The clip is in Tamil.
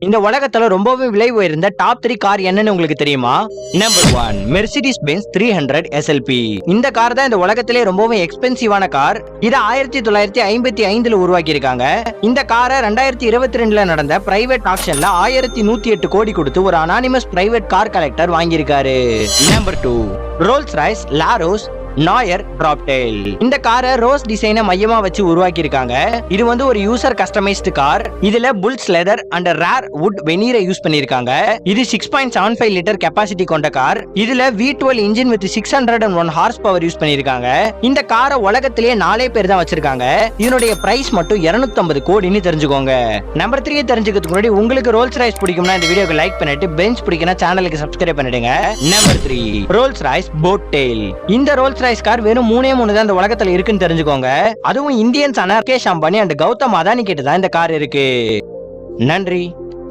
இந்த உலகத்துல ரொம்பவே விலை உயர்ந்த டாப் 3 கார் என்னன்னு உங்களுக்கு தெரியுமா? Number 1 Mercedes Benz 300 SLP. இந்த கார் தான் இந்த உலகத்திலே ரொம்பவே எக்ஸ்பென்சிவான கார். இத 1955ல உருவாக்கி இருக்காங்க. இந்த காரை 2022ல நடந்த பிரைவேட் ஆக்ஷன்ல 1108 கோடி கொடுத்து ஒரு அனானிமஸ் பிரைவேட் கார் கலெக்டர் வாங்கியிருக்காரு. Number 2 Rolls Royce la rose noire droptail. இந்த காரை ரோஸ் டிசைனை மையமா வச்சு உருவாக்கி இருக்காங்க. இது வந்து ஒரு யூசர் கஸ்டமைஸ்டு கார். இதுல புல்ஸ் லெதர் அண்ட் ரேர் வுட் வெனீரை யூஸ் பண்ணிருக்காங்க. இது 6.75 லிட்டர் கெபாசிட்டி கொண்ட கார். இதுல V12 engine with 601 horsepower use பண்ணிருக்காங்க. இந்த காரை உலகத்திலேயே 4 பேர் தான் வச்சிருக்காங்க. இதனுடைய பிரைஸ் மட்டும் 250 கோடின்னு தெரிஞ்சுக்கோங்க. நம்பர் 3 தெரிஞ்சுக்கிறதுக்கு முன்னாடி உங்களுக்கு ரோல்ஸ் ராய்ஸ் பிடிக்கும்னா இந்த வீடியோக்கு லைக் பண்ணிட்டு பெஞ்ச் பிடிக்கும்னா சேனலுக்கு சப்ஸ்கிரைப் பண்ணிடுங்க. Number 3 Rolls Royce boat tail. இந்த ரோல்ஸ் ராய்ஸ் கார் வெறும் 3 தான் இந்த உலகத்துல இருக்குன்னு தெரிஞ்சுக்கோங்க. அதுவும் இந்தியன்ஸ் ஆன முகேஷ் அம்பானி அண்ட் கௌதம் அதானி கிட்ட தான் இந்த கார் இருக்கு. நன்றி.